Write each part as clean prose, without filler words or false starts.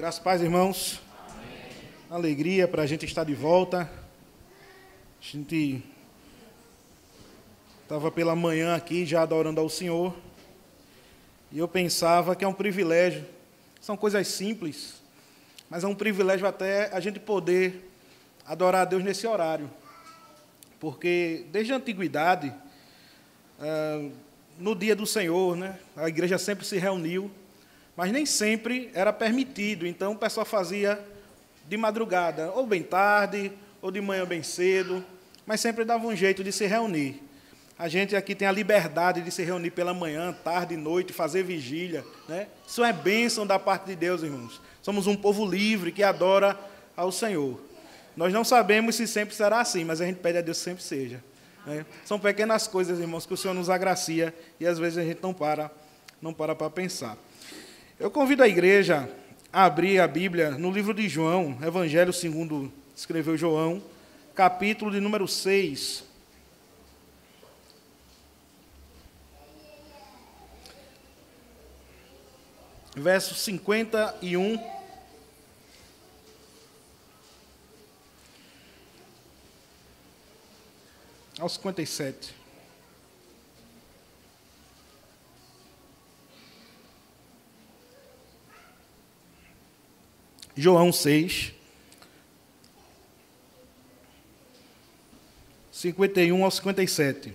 Graças a paz, irmãos. Amém. Alegria para a gente estar de volta. A gente estava pela manhã aqui já adorando ao Senhor. E eu pensava que é um privilégio. São coisas simples, mas é um privilégio até a gente poder adorar a Deus nesse horário. Porque desde a antiguidade, no dia do Senhor, né, a igreja sempre se reuniu, mas nem sempre era permitido. Então o pessoal fazia de madrugada, ou bem tarde, ou de manhã bem cedo, mas sempre dava um jeito de se reunir. A gente aqui tem a liberdade de se reunir pela manhã, tarde, noite, fazer vigília, né? Isso é bênção da parte de Deus, irmãos. Somos um povo livre que adora ao Senhor. Nós não sabemos se sempre será assim, mas a gente pede a Deus que sempre seja, né? São pequenas coisas, irmãos, que o Senhor nos agracia e às vezes a gente não para pensar. Eu convido a igreja a abrir a Bíblia no livro de João, Evangelho segundo escreveu João, capítulo de número 6. Verso 51 ao 57. João 6, 51 ao 57.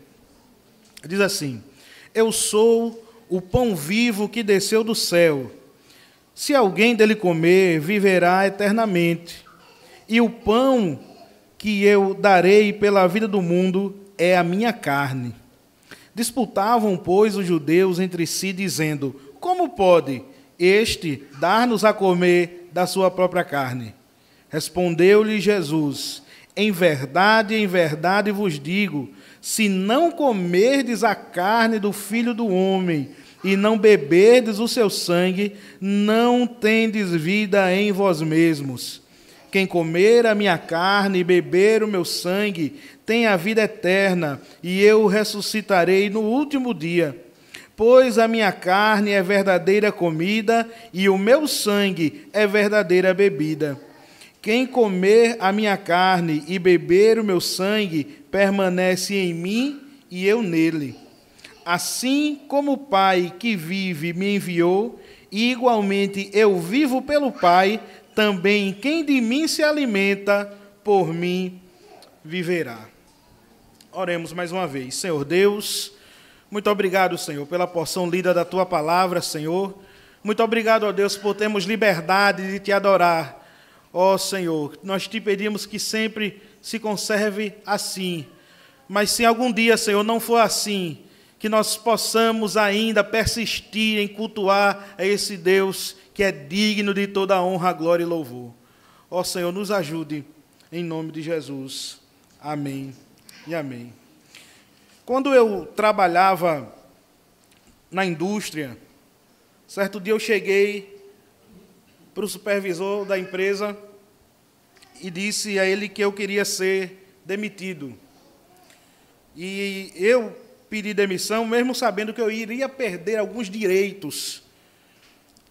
Diz assim: Eu sou o pão vivo que desceu do céu. Se alguém dele comer, viverá eternamente. E o pão que eu darei pela vida do mundo é a minha carne. Disputavam, pois, os judeus entre si, dizendo: Como pode este dar-nos a comer da sua própria carne? Respondeu-lhe Jesus: em verdade vos digo, se não comerdes a carne do Filho do Homem e não beberdes o seu sangue, não tendes vida em vós mesmos. Quem comer a minha carne e beber o meu sangue tem a vida eterna, e eu o ressuscitarei no último dia. Pois a minha carne é verdadeira comida e o meu sangue é verdadeira bebida. Quem comer a minha carne e beber o meu sangue permanece em mim e eu nele. Assim como o Pai que vive me enviou, e igualmente eu vivo pelo Pai, também quem de mim se alimenta, por mim viverá. Oremos mais uma vez. Senhor Deus, muito obrigado, Senhor, pela porção lida da Tua palavra, Senhor. Muito obrigado, ó Deus, por termos liberdade de Te adorar. Ó Senhor, nós Te pedimos que sempre se conserve assim. Mas se algum dia, Senhor, não for assim, que nós possamos ainda persistir em cultuar a esse Deus que é digno de toda a honra, glória e louvor. Ó Senhor, nos ajude, em nome de Jesus. Amém e amém. Quando eu trabalhava na indústria, certo dia eu cheguei para o supervisor da empresa e disse a ele que eu queria ser demitido. E eu pedi demissão, mesmo sabendo que eu iria perder alguns direitos.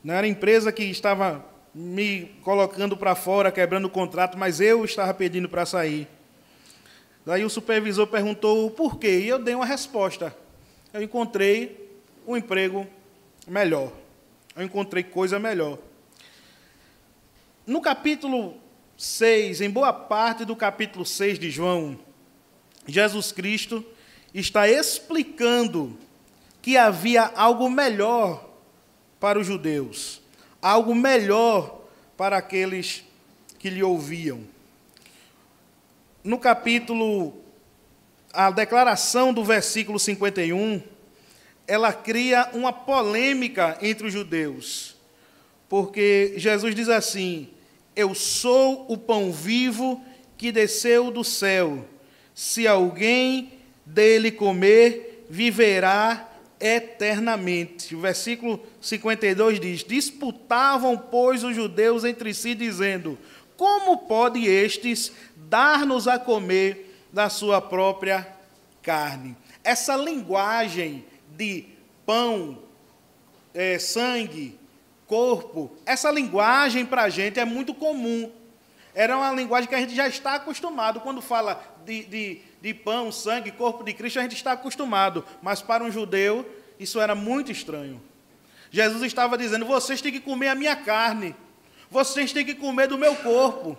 Não era a empresa que estava me colocando para fora, quebrando o contrato, mas eu estava pedindo para sair. Daí o supervisor perguntou o porquê, e eu dei uma resposta. Eu encontrei um emprego melhor. Eu encontrei coisa melhor. No capítulo 6, em boa parte do capítulo 6 de João, Jesus Cristo está explicando que havia algo melhor para os judeus, algo melhor para aqueles que lhe ouviam. No capítulo, a declaração do versículo 51, ela cria uma polêmica entre os judeus, porque Jesus diz assim: eu sou o pão vivo que desceu do céu. Se alguém dele comer, viverá eternamente. O versículo 52 diz: disputavam, pois, os judeus entre si, dizendo: como pode estes dar-nos a comer da sua própria carne? Essa linguagem de pão, sangue, corpo, essa linguagem para a gente é muito comum. Era uma linguagem que a gente já está acostumado. Quando fala de pão, sangue, corpo de Cristo, a gente está acostumado. Mas para um judeu, isso era muito estranho. Jesus estava dizendo, vocês têm que comer a minha carne. Vocês têm que comer do meu corpo.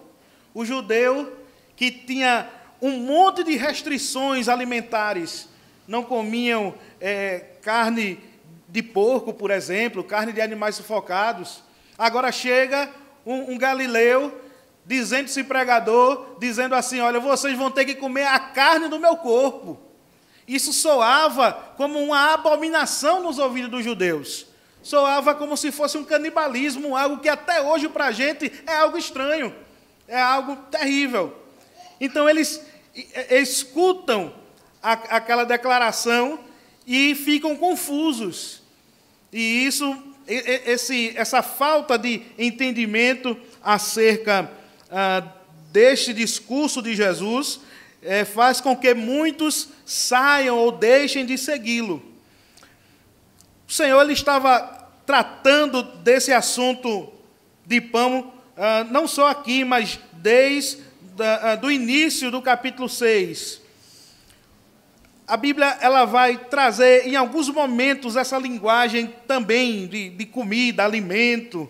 O judeu que tinha um monte de restrições alimentares, não comiam carne de porco, por exemplo, carne de animais sufocados. Agora chega um galileu, dizendo-se pregador, dizendo assim, olha, vocês vão ter que comer a carne do meu corpo. Isso soava como uma abominação nos ouvidos dos judeus. Soava como se fosse um canibalismo, algo que até hoje para a gente é algo estranho, é algo terrível. Então eles escutam aquela declaração e ficam confusos. E essa falta de entendimento acerca deste discurso de Jesus faz com que muitos saiam ou deixem de segui-lo. O Senhor ele estava tratando desse assunto de pão, não só aqui, mas desde do início do capítulo 6. A Bíblia ela vai trazer em alguns momentos essa linguagem também de comida, alimento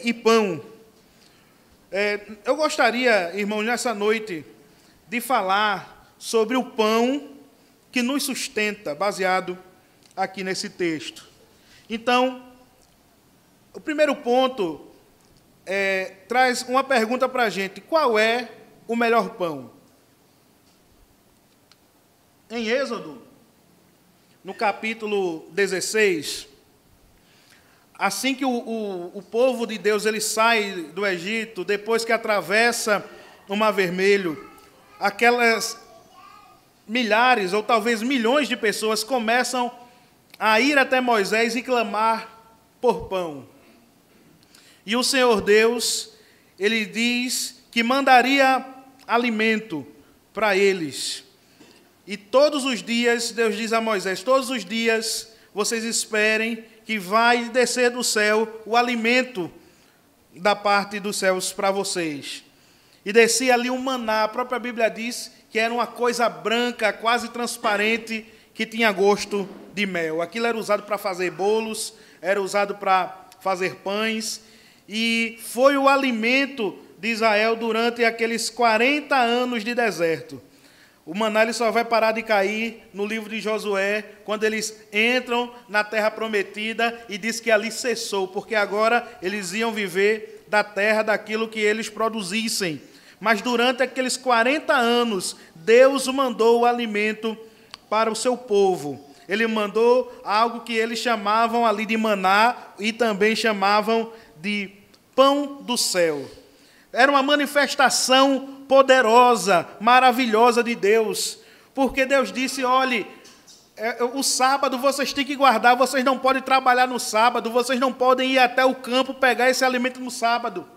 e pão. Eu gostaria, irmãos, nessa noite, de falar sobre o pão que nos sustenta, baseado aqui nesse texto. Então, o primeiro ponto traz uma pergunta para a gente: qual é o melhor pão? Em Êxodo, no capítulo 16, assim que o povo de Deus ele sai do Egito, depois que atravessa o Mar Vermelho, aquelas milhares ou talvez milhões de pessoas começam a ir até Moisés e clamar por pão. E o Senhor Deus, ele diz que mandaria alimento para eles. E todos os dias, Deus diz a Moisés, todos os dias vocês esperem que vai descer do céu o alimento da parte dos céus para vocês. E descia ali um maná, a própria Bíblia diz que era uma coisa branca, quase transparente, que tinha gosto de mel. Aquilo era usado para fazer bolos, era usado para fazer pães, e foi o alimento de Israel durante aqueles 40 anos de deserto. O maná ele só vai parar de cair no livro de Josué, quando eles entram na terra prometida e diz que ali cessou, porque agora eles iam viver da terra, daquilo que eles produzissem. Mas durante aqueles 40 anos, Deus mandou o alimento para o seu povo. Ele mandou algo que eles chamavam ali de maná e também chamavam de pão do céu. Era uma manifestação poderosa, maravilhosa de Deus, porque Deus disse, olhe, o sábado vocês têm que guardar, vocês não podem trabalhar no sábado, vocês não podem ir até o campo pegar esse alimento no sábado,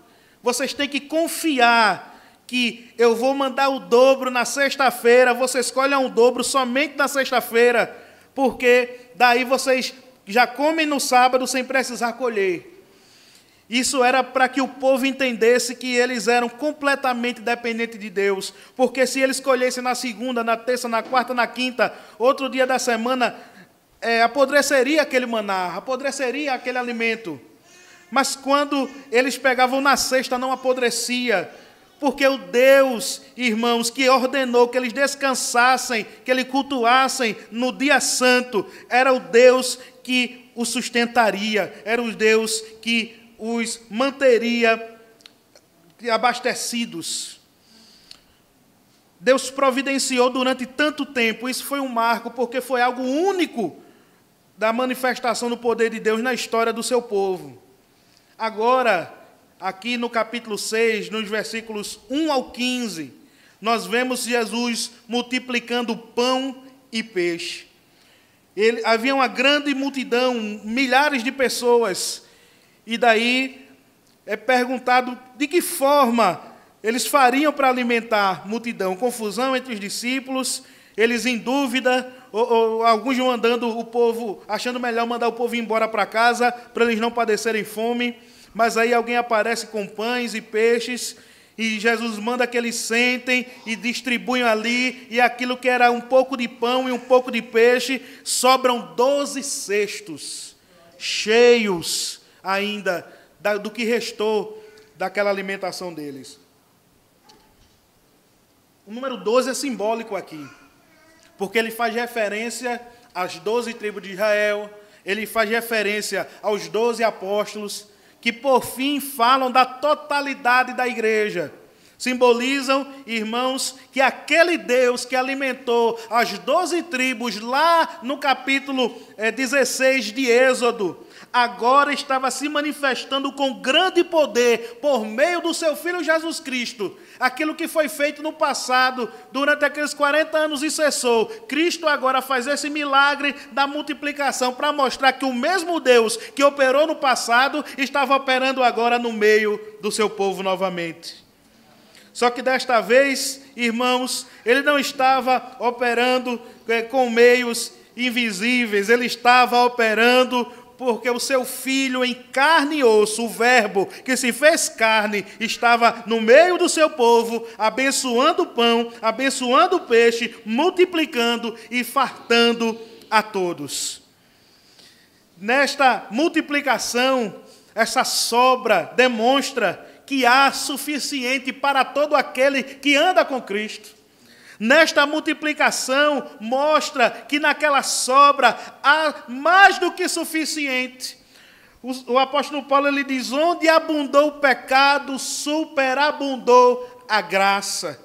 vocês têm que confiar que eu vou mandar o dobro na sexta-feira, vocês escolham o dobro somente na sexta-feira, porque daí vocês já comem no sábado sem precisar colher. Isso era para que o povo entendesse que eles eram completamente dependentes de Deus, porque se eles colhessem na segunda, na terça, na quarta, na quinta, outro dia da semana, apodreceria aquele maná, apodreceria aquele alimento. Mas quando eles pegavam na sexta, não apodrecia, porque o Deus, irmãos, que ordenou que eles descansassem, que eles cultuassem no dia santo, era o Deus que os sustentaria, era o Deus que os manteria abastecidos. Deus providenciou durante tanto tempo, isso foi um marco, porque foi algo único da manifestação do poder de Deus na história do seu povo. Agora, aqui no capítulo 6, nos versículos 1 ao 15, nós vemos Jesus multiplicando pão e peixe. Havia uma grande multidão, milhares de pessoas, e daí é perguntado de que forma eles fariam para alimentar a multidão. Confusão entre os discípulos, eles em dúvida, ou alguns mandando o povo, achando melhor mandar o povo embora para casa, para eles não padecerem fome. Mas aí alguém aparece com pães e peixes, e Jesus manda que eles sentem e distribuem ali, e aquilo que era um pouco de pão e um pouco de peixe, sobram 12 cestos, cheios ainda do que restou daquela alimentação deles. O número 12 é simbólico aqui, porque ele faz referência às 12 tribos de Israel, ele faz referência aos 12 apóstolos, que por fim falam da totalidade da igreja. Simbolizam, irmãos, que aquele Deus que alimentou as 12 tribos lá no capítulo 16 de Êxodo, agora estava se manifestando com grande poder por meio do seu Filho Jesus Cristo. Aquilo que foi feito no passado, durante aqueles 40 anos e cessou. Cristo agora faz esse milagre da multiplicação para mostrar que o mesmo Deus que operou no passado estava operando agora no meio do seu povo novamente. Só que desta vez, irmãos, ele não estava operando com meios invisíveis, ele estava operando porque o seu Filho em carne e osso, o Verbo que se fez carne, estava no meio do seu povo, abençoando o pão, abençoando o peixe, multiplicando e fartando a todos. Nesta multiplicação, essa sobra demonstra que há suficiente para todo aquele que anda com Cristo. Nesta multiplicação, mostra que naquela sobra há mais do que suficiente. O apóstolo Paulo ele diz, onde abundou o pecado, superabundou a graça.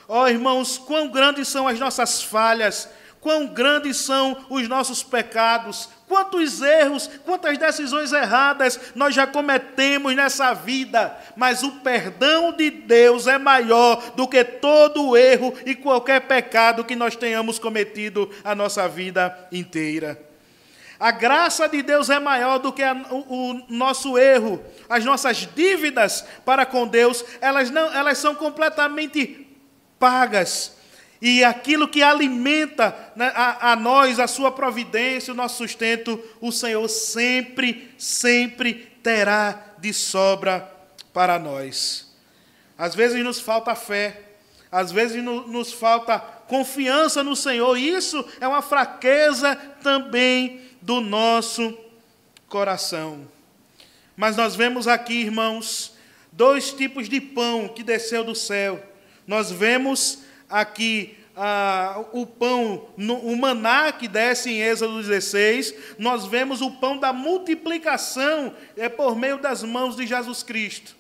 Ó irmãos, quão grandes são as nossas falhas, quão grandes são os nossos pecados, quantos erros, quantas decisões erradas nós já cometemos nessa vida, mas o perdão de Deus é maior do que todo o erro e qualquer pecado que nós tenhamos cometido a nossa vida inteira. A graça de Deus é maior do que o nosso erro. As nossas dívidas para com Deus, elas são completamente pagas. E aquilo que alimenta, né, a nós, a sua providência, o nosso sustento, o Senhor sempre, sempre terá de sobra para nós. Às vezes nos falta fé, às vezes nos falta confiança no Senhor, e isso é uma fraqueza também do nosso coração. Mas nós vemos aqui, irmãos, dois tipos de pão que desceu do céu. Nós vemos aqui o pão, o maná que desce em Êxodo 16, nós vemos o pão da multiplicação por meio das mãos de Jesus Cristo.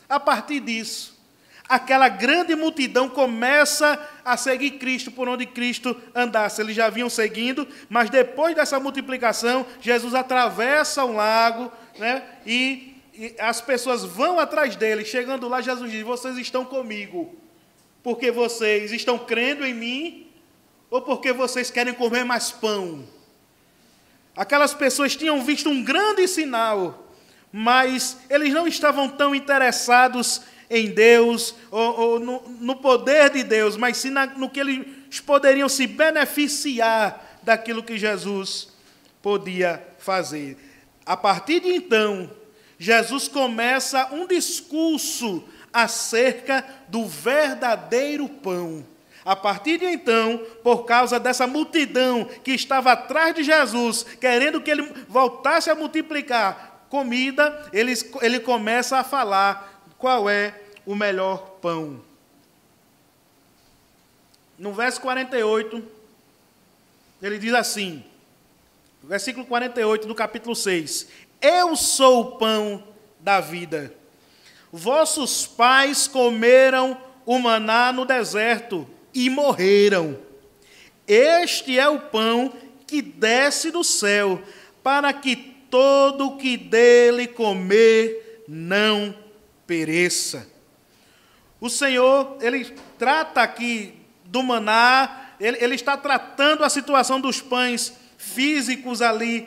A partir disso, aquela grande multidão começa a seguir Cristo por onde Cristo andasse. Eles já vinham seguindo, mas depois dessa multiplicação, Jesus atravessa um lago, né, e as pessoas vão atrás dele. Chegando lá, Jesus diz, vocês estão comigo porque vocês estão crendo em mim ou porque vocês querem comer mais pão? Aquelas pessoas tinham visto um grande sinal, mas eles não estavam tão interessados em Deus ou no poder de Deus, mas sim no que eles poderiam se beneficiar daquilo que Jesus podia fazer. A partir de então, Jesus começa um discurso acerca do verdadeiro pão. A partir de então, por causa dessa multidão que estava atrás de Jesus, querendo que ele voltasse a multiplicar comida, ele começa a falar qual é o melhor pão. No verso 48, ele diz assim, versículo 48 do capítulo 6, eu sou o pão da vida. Vossos pais comeram o maná no deserto e morreram. Este é o pão que desce do céu, para que todo o que dele comer não pereça. O Senhor, ele trata aqui do maná, ele está tratando a situação dos pães físicos ali,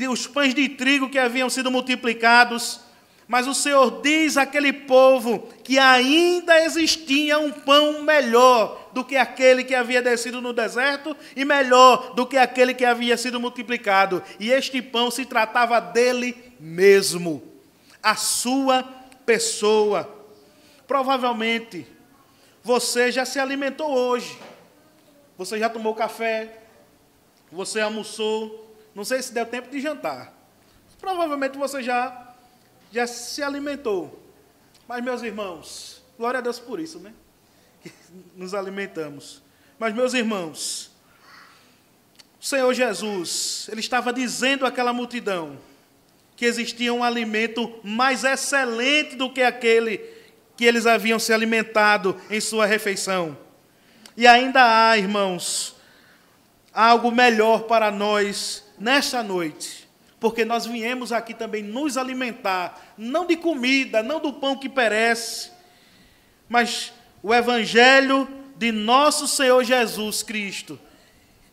os pães de trigo que haviam sido multiplicados, Mas o Senhor diz àquele povo que ainda existia um pão melhor do que aquele que havia descido no deserto e melhor do que aquele que havia sido multiplicado. E este pão se tratava dele mesmo, a sua pessoa. Provavelmente, você já se alimentou hoje. Você já tomou café, você almoçou, não sei se deu tempo de jantar. Provavelmente você já se alimentou. Mas, meus irmãos, glória a Deus por isso, né? Que nos alimentamos. Mas, meus irmãos, o Senhor Jesus, Ele estava dizendo àquela multidão que existia um alimento mais excelente do que aquele que eles haviam se alimentado em sua refeição. E ainda há, irmãos, algo melhor para nós nesta noite. Porque nós viemos aqui também nos alimentar, não de comida, não do pão que perece, mas o Evangelho de nosso Senhor Jesus Cristo,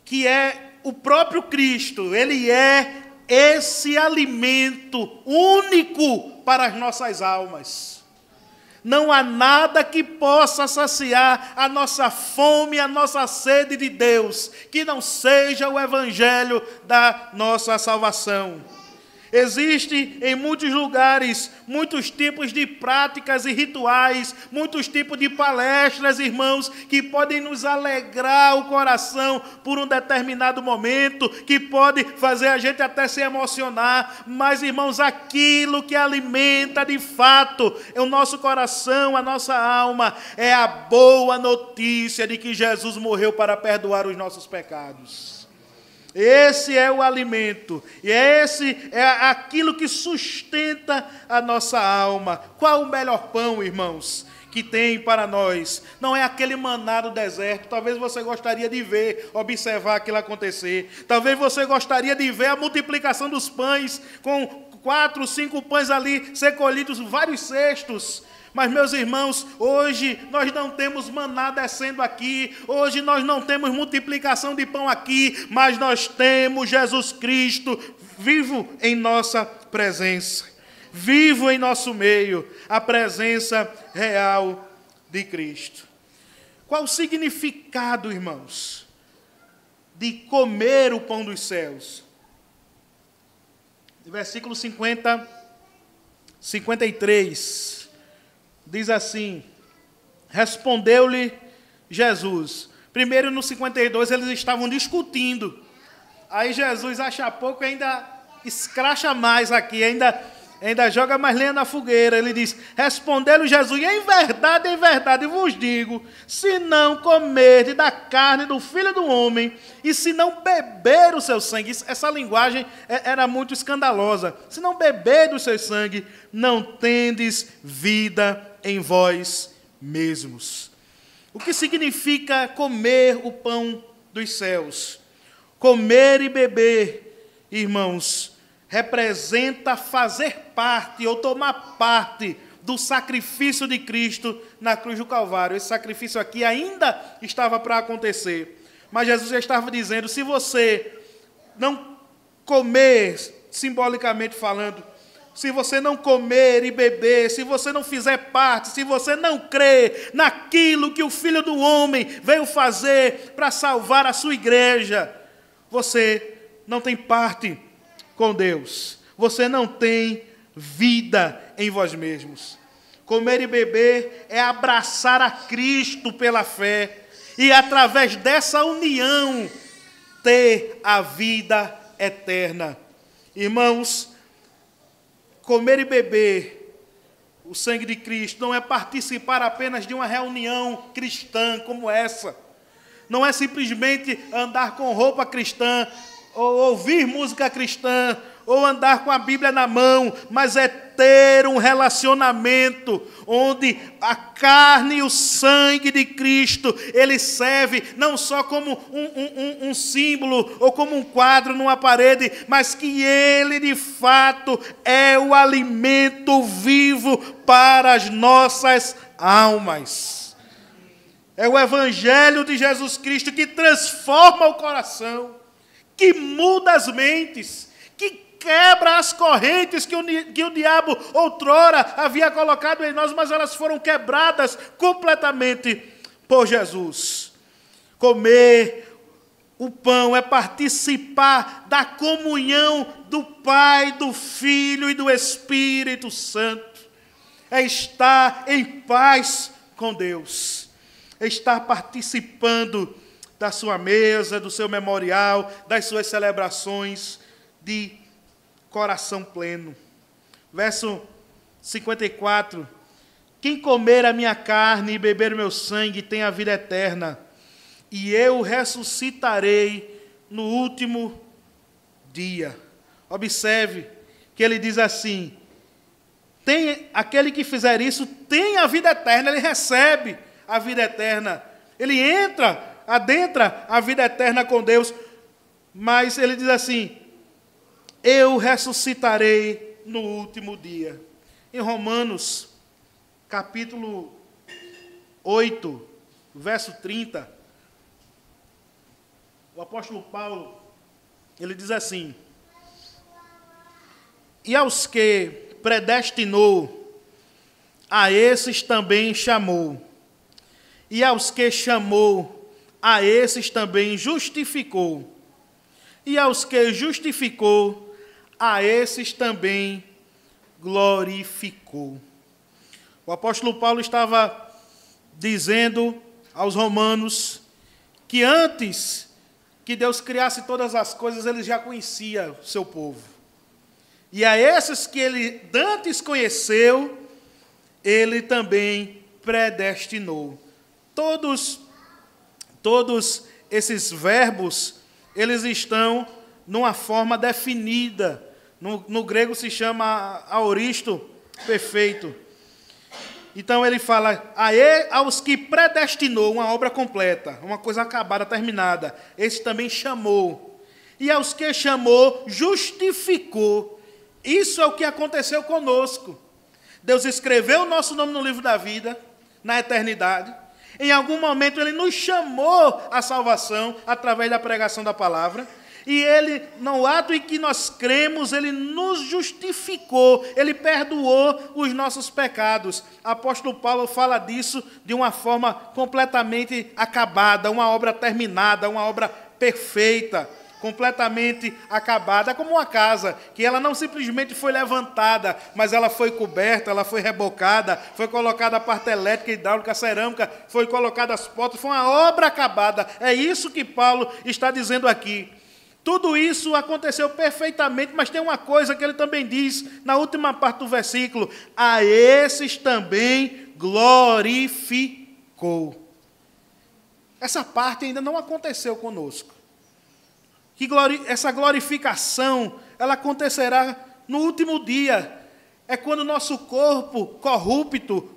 que é o próprio Cristo. Ele é esse alimento único para as nossas almas. Não há nada que possa saciar a nossa fome, a nossa sede de Deus, que não seja o Evangelho da nossa salvação. Existe em muitos lugares, muitos tipos de práticas e rituais, muitos tipos de palestras, irmãos, que podem nos alegrar o coração por um determinado momento, que pode fazer a gente até se emocionar, mas, irmãos, aquilo que alimenta de fato o nosso coração, a nossa alma, é a boa notícia de que Jesus morreu para perdoar os nossos pecados. Esse é o alimento, e esse é aquilo que sustenta a nossa alma. Qual o melhor pão, irmãos, que tem para nós? Não é aquele maná do deserto. Talvez você gostaria de ver, observar aquilo acontecer. Talvez você gostaria de ver a multiplicação dos pães, com 4, 5 pães ali ser colhidos, vários cestos. Mas, meus irmãos, hoje nós não temos maná descendo aqui, hoje nós não temos multiplicação de pão aqui, mas nós temos Jesus Cristo vivo em nossa presença, vivo em nosso meio, a presença real de Cristo. Qual o significado, irmãos, de comer o pão dos céus? Versículo 53. Diz assim: respondeu-lhe Jesus. Primeiro, no 52, eles estavam discutindo. Aí Jesus acha pouco e ainda escracha mais aqui, ainda joga mais lenha na fogueira. Ele diz: respondeu-lhe Jesus, em verdade vos digo, se não comerdes da carne do Filho do Homem, e se não beber o seu sangue, essa linguagem era muito escandalosa, se não beber do seu sangue, não tendes vida em vós mesmos. O que significa comer o pão dos céus? Comer e beber, irmãos, representa fazer parte ou tomar parte do sacrifício de Cristo na cruz do Calvário. Esse sacrifício aqui ainda estava para acontecer, mas Jesus já estava dizendo: se você não comer, simbolicamente falando, se você não comer e beber, se você não fizer parte, se você não crer naquilo que o Filho do Homem veio fazer para salvar a sua igreja, você não tem parte com Deus. Você não tem vida em vós mesmos. Comer e beber é abraçar a Cristo pela fé e, através dessa união, ter a vida eterna. Irmãos, comer e beber o sangue de Cristo não é participar apenas de uma reunião cristã como essa. Não é simplesmente andar com roupa cristã, ou ouvir música cristã, ou andar com a Bíblia na mão, mas é ter um relacionamento onde a carne e o sangue de Cristo, ele serve não só como um símbolo ou como um quadro numa parede, mas que ele de fato é o alimento vivo para as nossas almas. É o Evangelho de Jesus Cristo que transforma o coração, que muda as mentes, que quebra as correntes que o diabo outrora havia colocado em nós, mas elas foram quebradas completamente por Jesus. Comer o pão é participar da comunhão do Pai, do Filho e do Espírito Santo. É estar em paz com Deus. É estar participando da sua mesa, do seu memorial, das suas celebrações de coração pleno. Verso 54. Quem comer a minha carne e beber o meu sangue tem a vida eterna, e eu ressuscitarei no último dia. Observe que ele diz assim, aquele que fizer isso tem a vida eterna, ele recebe a vida eterna. Ele adentra a vida eterna com Deus, mas ele diz assim, eu ressuscitarei no último dia. Em Romanos, capítulo 8, verso 30, o apóstolo Paulo, ele diz assim, e aos que predestinou, a esses também chamou, e aos que chamou, a esses também justificou, e aos que justificou, a esses também glorificou. O apóstolo Paulo estava dizendo aos romanos que antes que Deus criasse todas as coisas, ele já conhecia o seu povo. E a esses que ele antes conheceu, ele também predestinou. Todos esses verbos, eles estão numa forma definida. No grego se chama aoristo perfeito. Então ele fala, aos que predestinou, uma obra completa, uma coisa acabada, terminada, esse também chamou. E aos que chamou, justificou. Isso é o que aconteceu conosco. Deus escreveu o nosso nome no livro da vida, na eternidade. Em algum momento ele nos chamou à salvação, através da pregação da palavra. E ele, no ato em que nós cremos, ele nos justificou, ele perdoou os nossos pecados. O apóstolo Paulo fala disso de uma forma completamente acabada, uma obra terminada, uma obra perfeita, completamente acabada, como uma casa, que ela não simplesmente foi levantada, mas ela foi coberta, ela foi rebocada, foi colocada a parte elétrica, hidráulica, cerâmica, foi colocada as portas, foi uma obra acabada. É isso que Paulo está dizendo aqui. Tudo isso aconteceu perfeitamente, mas tem uma coisa que ele também diz na última parte do versículo, a esses também glorificou. Essa parte ainda não aconteceu conosco. Essa glorificação, ela acontecerá no último dia. É quando o nosso corpo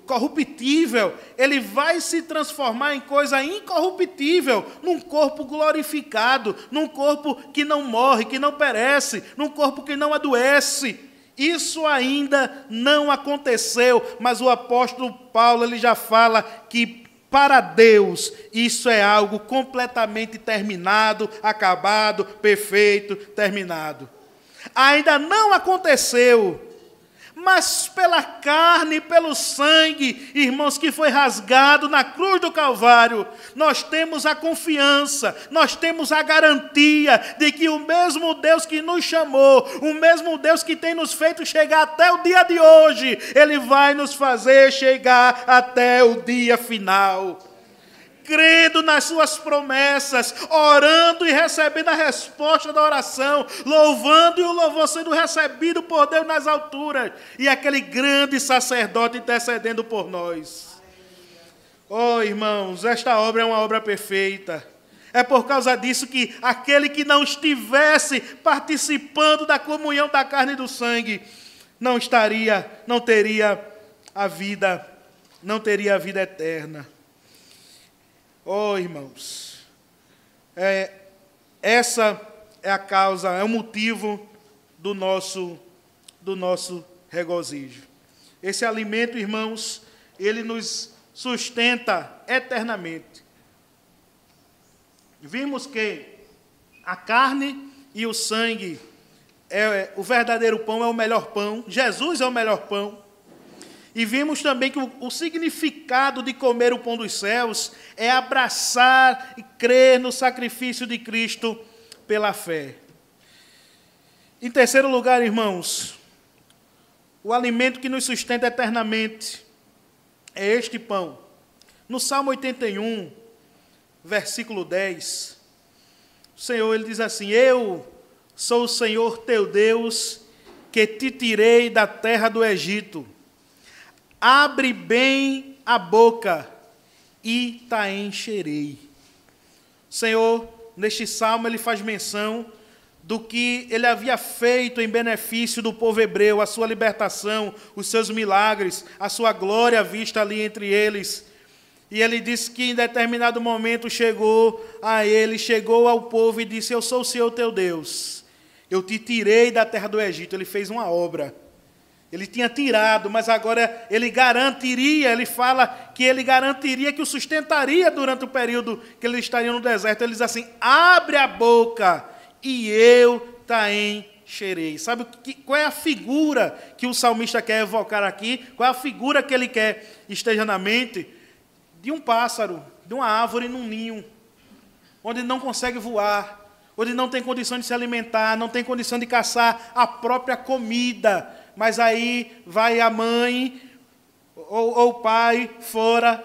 corruptível, ele vai se transformar em coisa incorruptível, num corpo glorificado, num corpo que não morre, que não perece, num corpo que não adoece. Isso ainda não aconteceu, mas o apóstolo Paulo ele já fala que para Deus isso é algo completamente terminado, acabado, perfeito, terminado. Ainda não aconteceu, mas pela carne e pelo sangue, irmãos, que foi rasgado na cruz do Calvário, nós temos a confiança, nós temos a garantia de que o mesmo Deus que nos chamou, o mesmo Deus que tem nos feito chegar até o dia de hoje, Ele vai nos fazer chegar até o dia final. Crendo nas suas promessas, orando e recebendo a resposta da oração, louvando e o louvor sendo recebido por Deus nas alturas, e aquele grande sacerdote intercedendo por nós. Oh, irmãos, esta obra é uma obra perfeita. É por causa disso que aquele que não estivesse participando da comunhão da carne e do sangue, não teria a vida eterna. Oh, irmãos, essa é a causa, é o motivo do nosso regozijo. Esse alimento, irmãos, ele nos sustenta eternamente. Vimos que a carne e o sangue o verdadeiro pão é o melhor pão, Jesus é o melhor pão. E vimos também que o significado de comer o pão dos céus é abraçar e crer no sacrifício de Cristo pela fé. Em terceiro lugar, irmãos, o alimento que nos sustenta eternamente é este pão. No Salmo 81, versículo 10, o Senhor ele diz assim: eu sou o Senhor teu Deus, que te tirei da terra do Egito. Abre bem a boca e te encherei. O Senhor, neste salmo, ele faz menção do que ele havia feito em benefício do povo hebreu, a sua libertação, os seus milagres, a sua glória vista ali entre eles. E ele disse que em determinado momento chegou ao povo e disse: eu sou o Senhor teu Deus, eu te tirei da terra do Egito. Ele fez uma obra. Ele tinha tirado, mas agora ele garantiria, ele fala que ele garantiria que o sustentaria durante o período que ele estaria no deserto. Ele diz assim: abre a boca e eu te encherei. Sabe qual é a figura que o salmista quer evocar aqui? Qual é a figura que ele quer esteja na mente? De um pássaro, de uma árvore num ninho, onde não consegue voar, onde não tem condição de se alimentar, não tem condição de caçar a própria comida. Mas aí vai a mãe ou o pai fora,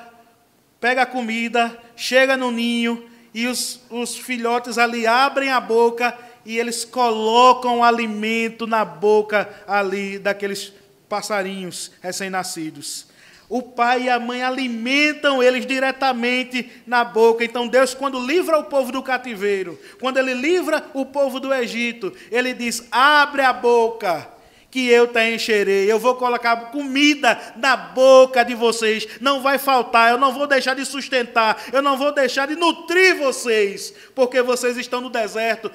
pega a comida, chega no ninho e os filhotes ali abrem a boca e eles colocam o alimento na boca ali daqueles passarinhos recém-nascidos. O pai e a mãe alimentam eles diretamente na boca. Então Deus, quando livra o povo do cativeiro, quando Ele livra o povo do Egito, Ele diz: abre a boca que eu te encherei, eu vou colocar comida na boca de vocês, não vai faltar, eu não vou deixar de sustentar, eu não vou deixar de nutrir vocês, porque vocês estão no deserto,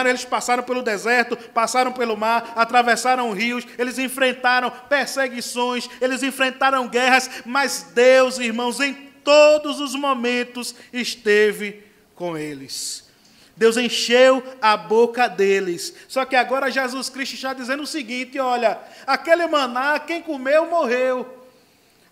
eles passaram pelo deserto, passaram pelo mar, atravessaram rios, eles enfrentaram perseguições, eles enfrentaram guerras, mas Deus, irmãos, em todos os momentos esteve com eles. Deus encheu a boca deles. Só que agora Jesus Cristo está dizendo o seguinte: olha, aquele maná, quem comeu, morreu.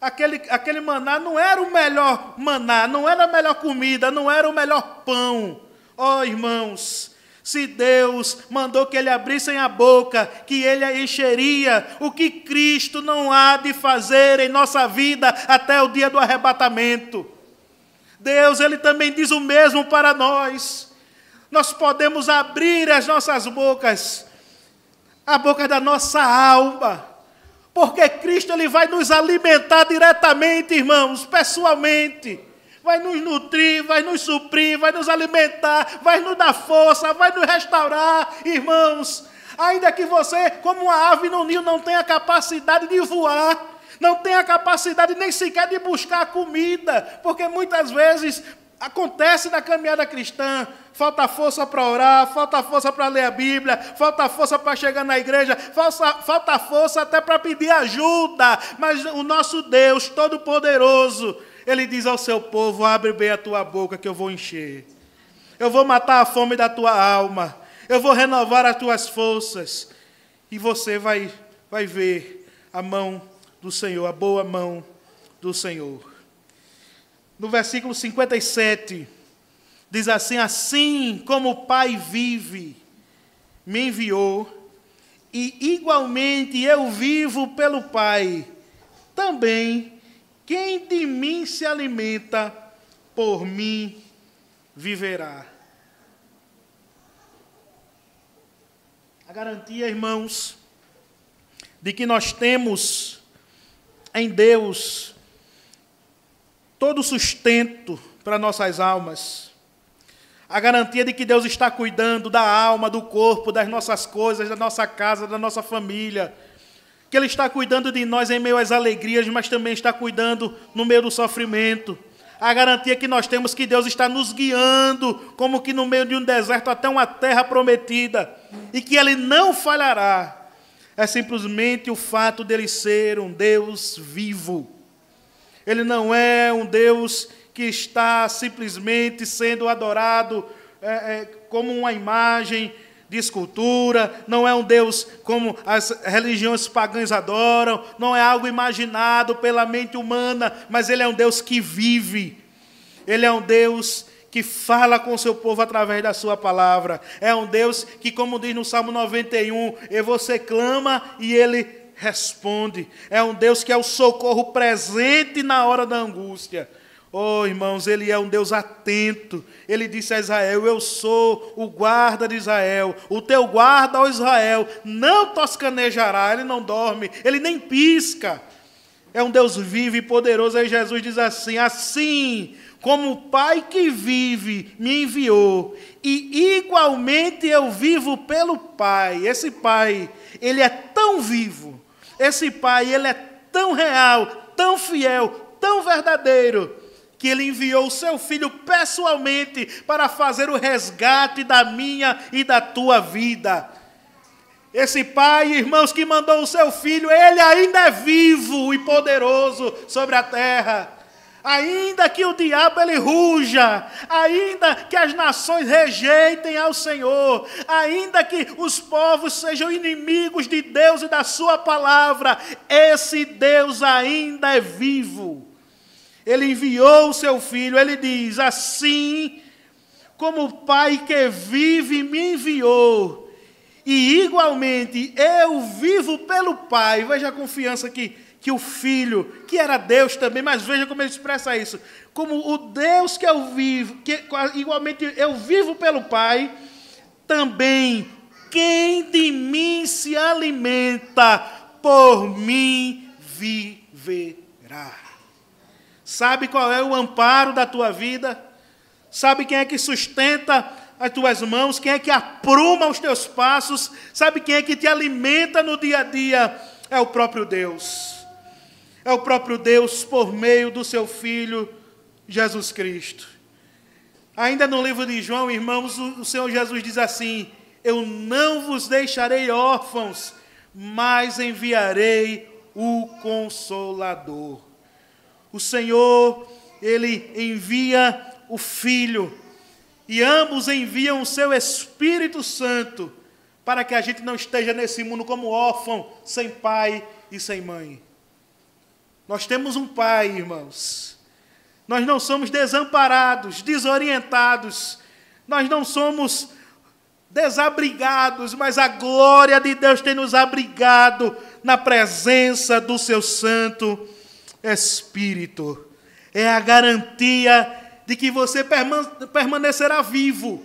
Aquele maná não era o melhor maná, não era a melhor comida, não era o melhor pão. Ó, irmãos, se Deus mandou que ele abrissem a boca, que ele a encheria, o que Cristo não há de fazer em nossa vida até o dia do arrebatamento? Deus, ele também diz o mesmo para nós. Nós podemos abrir as nossas bocas, a boca da nossa alma, porque Cristo ele vai nos alimentar diretamente, irmãos, pessoalmente. Vai nos nutrir, vai nos suprir, vai nos alimentar, vai nos dar força, vai nos restaurar, irmãos. Ainda que você, como uma ave no ninho, não tenha capacidade de voar, não tenha capacidade nem sequer de buscar comida, porque muitas vezes acontece na caminhada cristã, falta força para orar, falta força para ler a Bíblia, falta força para chegar na igreja, falta força até para pedir ajuda, mas o nosso Deus Todo-Poderoso, Ele diz ao seu povo: abre bem a tua boca que eu vou encher, eu vou matar a fome da tua alma, eu vou renovar as tuas forças, e você vai ver a mão do Senhor, a boa mão do Senhor. No versículo 57, diz assim: assim como o Pai vive, me enviou, e igualmente eu vivo pelo Pai, também quem de mim se alimenta, por mim viverá. A garantia, irmãos, de que nós temos em Deus todo o sustento para nossas almas, a garantia de que Deus está cuidando da alma, do corpo, das nossas coisas, da nossa casa, da nossa família, que Ele está cuidando de nós em meio às alegrias, mas também está cuidando no meio do sofrimento. A garantia que nós temos que Deus está nos guiando, como que no meio de um deserto até uma terra prometida, e que Ele não falhará, é simplesmente o fato dele ser um Deus vivo. Ele não é um Deus que está simplesmente sendo adorado como uma imagem de escultura, não é um Deus como as religiões pagãs adoram, não é algo imaginado pela mente humana, mas Ele é um Deus que vive. Ele é um Deus que fala com o seu povo através da sua palavra. É um Deus que, como diz no Salmo 91, e você clama e Ele responde. É um Deus que é o socorro presente na hora da angústia. Oh, irmãos, Ele é um Deus atento. Ele disse a Israel: eu sou o guarda de Israel. O teu guarda, ó Israel, não toscanejará. Ele não dorme, Ele nem pisca. É um Deus vivo e poderoso. Aí Jesus diz assim: assim como o Pai que vive me enviou, e igualmente eu vivo pelo Pai. Esse Pai, Ele é tão vivo. Esse Pai, Ele é tão real, tão fiel, tão verdadeiro, que Ele enviou o seu Filho pessoalmente para fazer o resgate da minha e da tua vida. Esse Pai, irmãos, que mandou o seu Filho, Ele ainda é vivo e poderoso sobre a terra. Ainda que o diabo ele ruja, ainda que as nações rejeitem ao Senhor, ainda que os povos sejam inimigos de Deus e da sua palavra, esse Deus ainda é vivo. Ele enviou o seu Filho, ele diz: assim como o Pai que vive me enviou, e igualmente eu vivo pelo Pai. Veja a confiança que o Filho, que era Deus também, mas veja como ele expressa isso. Como o Deus que eu vivo, que igualmente eu vivo pelo Pai, também quem de mim se alimenta, por mim viverá. Sabe qual é o amparo da tua vida? Sabe quem é que sustenta as tuas mãos? Quem é que apruma os teus passos? Sabe quem é que te alimenta no dia a dia? É o próprio Deus. É o próprio Deus por meio do seu Filho, Jesus Cristo. Ainda no livro de João, irmãos, o Senhor Jesus diz assim: eu não vos deixarei órfãos, mas enviarei o Consolador. O Senhor, Ele envia o Filho, e ambos enviam o seu Espírito Santo, para que a gente não esteja nesse mundo como órfão, sem pai e sem mãe. Nós temos um Pai, irmãos. Nós não somos desamparados, desorientados. Nós não somos desabrigados, mas a glória de Deus tem nos abrigado na presença do seu Santo Espírito. É a garantia de que você permanecerá vivo.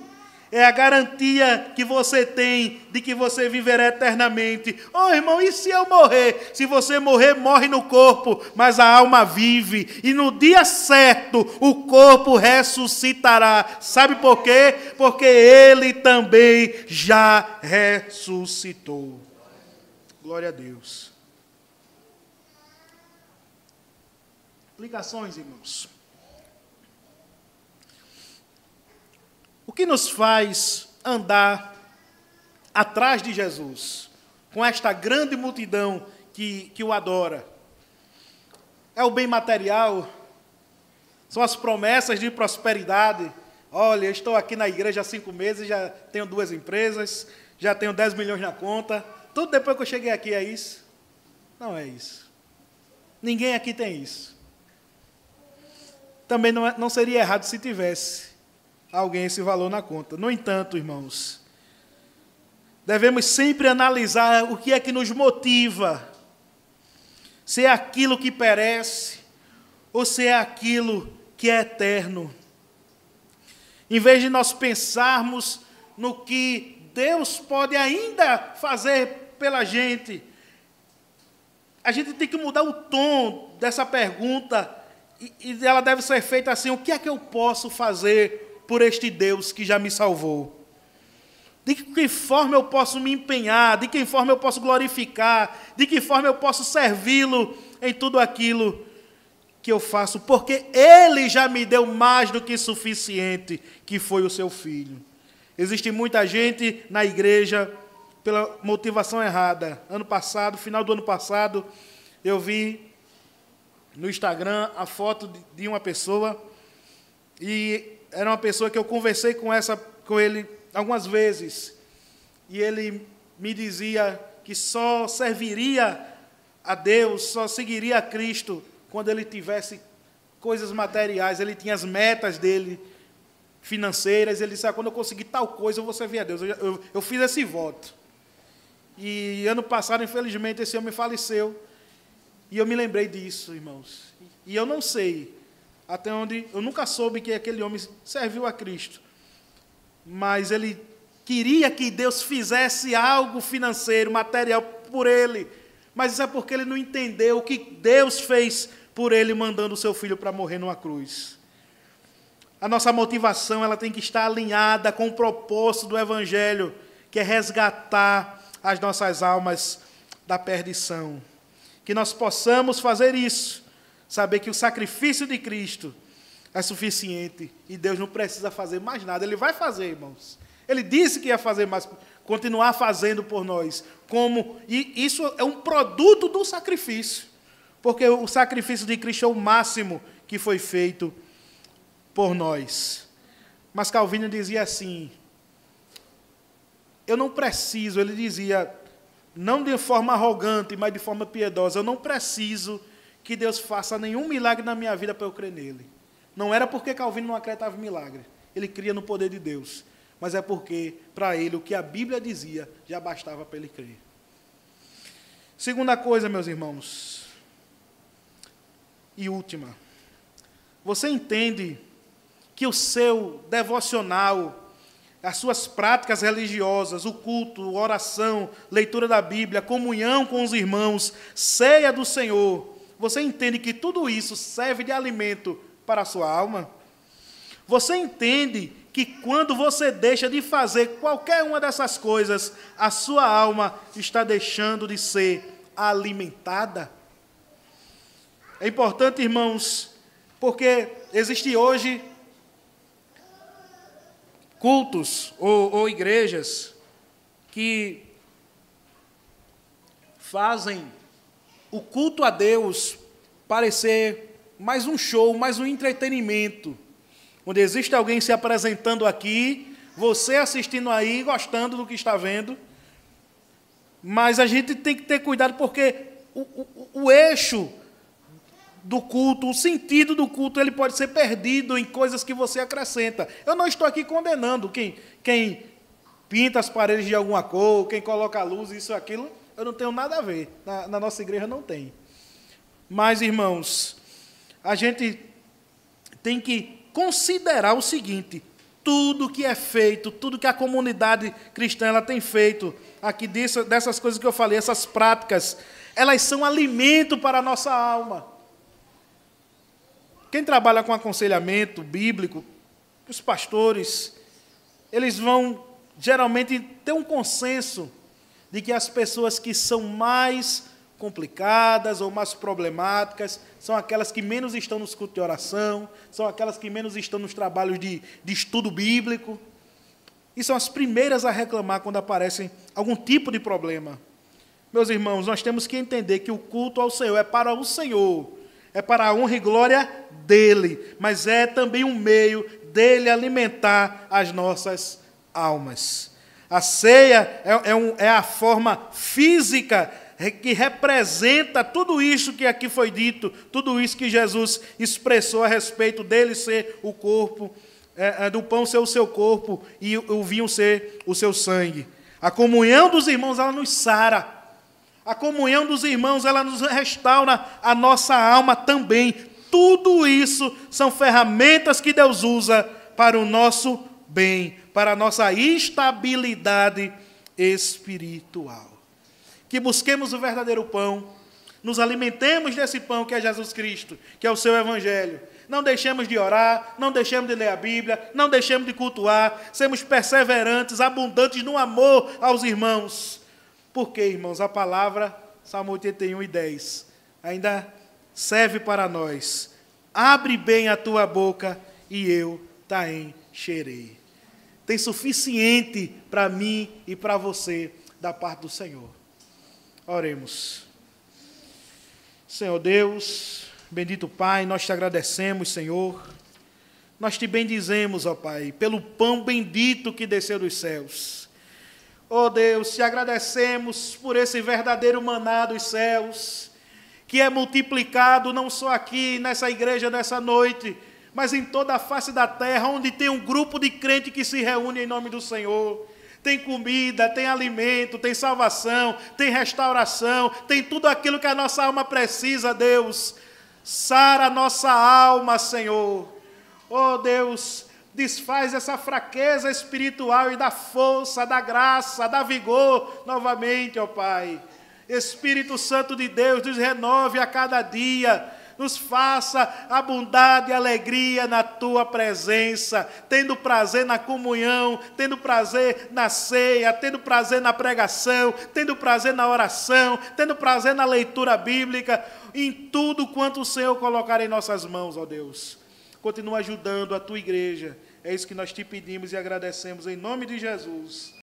É a garantia que você tem de que você viverá eternamente. Oh, irmão, e se eu morrer? Se você morrer, morre no corpo, mas a alma vive. E no dia certo, o corpo ressuscitará. Sabe por quê? Porque Ele também já ressuscitou. Glória a Deus. Aplicações, irmãos. O que nos faz andar atrás de Jesus, com esta grande multidão que o adora? É o bem material? São as promessas de prosperidade? Olha, eu estou aqui na igreja há 5 meses, já tenho 2 empresas, já tenho 10 milhões na conta. Tudo depois que eu cheguei aqui é isso? Não é isso. Ninguém aqui tem isso. Também não seria errado se tivesse alguém esse valor na conta. No entanto, irmãos, devemos sempre analisar o que é que nos motiva, se é aquilo que perece ou se é aquilo que é eterno. Em vez de nós pensarmos no que Deus pode ainda fazer pela gente, a gente tem que mudar o tom dessa pergunta e ela deve ser feita assim: o que é que eu posso fazer por este Deus que já me salvou? De que forma eu posso me empenhar? De que forma eu posso glorificar? De que forma eu posso servi-lo em tudo aquilo que eu faço? Porque Ele já me deu mais do que suficiente, que foi o seu Filho. Existe muita gente na igreja pela motivação errada. Ano passado, final do ano passado, eu vi no Instagram a foto de uma pessoa, e era uma pessoa que eu conversei com ele algumas vezes. e ele me dizia que só serviria a Deus, só seguiria a Cristo quando ele tivesse coisas materiais. Ele tinha as metas dele financeiras. Ele disse: quando eu conseguir tal coisa, eu vou servir a Deus. Eu fiz esse voto. E ano passado, infelizmente, esse homem faleceu. E eu me lembrei disso, irmãos. E eu não sei até onde... Eu nunca soube que aquele homem serviu a Cristo. Mas ele queria que Deus fizesse algo financeiro, material, por ele. Mas isso é porque ele não entendeu o que Deus fez por ele, mandando o seu filho para morrer numa cruz. A nossa motivação, ela tem que estar alinhada com o propósito do Evangelho, que é resgatar as nossas almas da perdição. Que nós possamos fazer isso, saber que o sacrifício de Cristo é suficiente e Deus não precisa fazer mais nada. Ele vai fazer, irmãos. Ele disse que ia fazer mais, continuar fazendo por nós. E isso é um produto do sacrifício, porque o sacrifício de Cristo é o máximo que foi feito por nós. Mas Calvino dizia assim, eu não preciso, ele dizia, não de forma arrogante, mas de forma piedosa, eu não preciso que Deus faça nenhum milagre na minha vida para eu crer nele. Não era porque Calvino não acreditava em milagre, ele cria no poder de Deus, mas é porque, para ele, o que a Bíblia dizia, já bastava para ele crer. Segunda coisa, meus irmãos, e última, você entende que o seu devocional, as suas práticas religiosas, o culto, a oração, leitura da Bíblia, comunhão com os irmãos, ceia do Senhor, você entende que tudo isso serve de alimento para a sua alma? Você entende que quando você deixa de fazer qualquer uma dessas coisas, a sua alma está deixando de ser alimentada? É importante, irmãos, porque existe hoje cultos ou igrejas que fazem o culto a Deus parecer mais um show, mais um entretenimento, onde existe alguém se apresentando aqui, você assistindo aí, gostando do que está vendo, mas a gente tem que ter cuidado, porque o eixo do culto, o sentido do culto, ele pode ser perdido em coisas que você acrescenta. Eu não estou aqui condenando quem pinta as paredes de alguma cor, quem coloca a luz, isso e aquilo, eu não tenho nada a ver. Na nossa igreja não tem. Mas, irmãos, a gente tem que considerar o seguinte: tudo que é feito, tudo que a comunidade cristã ela tem feito, aqui dessas coisas que eu falei, essas práticas, elas são alimento para a nossa alma. Quem trabalha com aconselhamento bíblico, os pastores, eles vão geralmente ter um consenso de que as pessoas que são mais complicadas ou mais problemáticas são aquelas que menos estão nos cultos de oração, são aquelas que menos estão nos trabalhos de estudo bíblico, e são as primeiras a reclamar quando aparece algum tipo de problema. Meus irmãos, nós temos que entender que o culto ao Senhor é para o Senhor, é para a honra e glória dele, mas é também um meio dele alimentar as nossas almas. A ceia é a forma física que representa tudo isso que aqui foi dito, tudo isso que Jesus expressou a respeito dele ser o corpo, do pão ser o seu corpo e o vinho ser o seu sangue. A comunhão dos irmãos, ela nos sara. A comunhão dos irmãos, ela nos restaura a nossa alma também. Tudo isso são ferramentas que Deus usa para o nosso bem, para a nossa estabilidade espiritual. Que busquemos o verdadeiro pão, nos alimentemos desse pão que é Jesus Cristo, que é o seu Evangelho. Não deixemos de orar, não deixemos de ler a Bíblia, não deixemos de cultuar, sermos perseverantes, abundantes no amor aos irmãos. Porque, irmãos, a palavra, Salmo 81:10, ainda serve para nós. Abre bem a tua boca e eu te encherei. Tem suficiente para mim e para você da parte do Senhor. Oremos. Senhor Deus, bendito Pai, nós te agradecemos, Senhor. Nós te bendizemos, ó Pai, pelo pão bendito que desceu dos céus. Oh Deus, te agradecemos por esse verdadeiro maná dos céus, que é multiplicado não só aqui nessa igreja nessa noite, mas em toda a face da terra, onde tem um grupo de crente que se reúne em nome do Senhor. Tem comida, tem alimento, tem salvação, tem restauração, tem tudo aquilo que a nossa alma precisa, Deus. Sara a nossa alma, Senhor. Oh Deus, desfaz essa fraqueza espiritual e dá força, dá graça, dá vigor novamente, ó Pai. Espírito Santo de Deus, nos renove a cada dia, nos faça abundar de alegria na Tua presença, tendo prazer na comunhão, tendo prazer na ceia, tendo prazer na pregação, tendo prazer na oração, tendo prazer na leitura bíblica, em tudo quanto o Senhor colocar em nossas mãos, ó Deus. Continua ajudando a Tua igreja, é isso que nós te pedimos e agradecemos em nome de Jesus.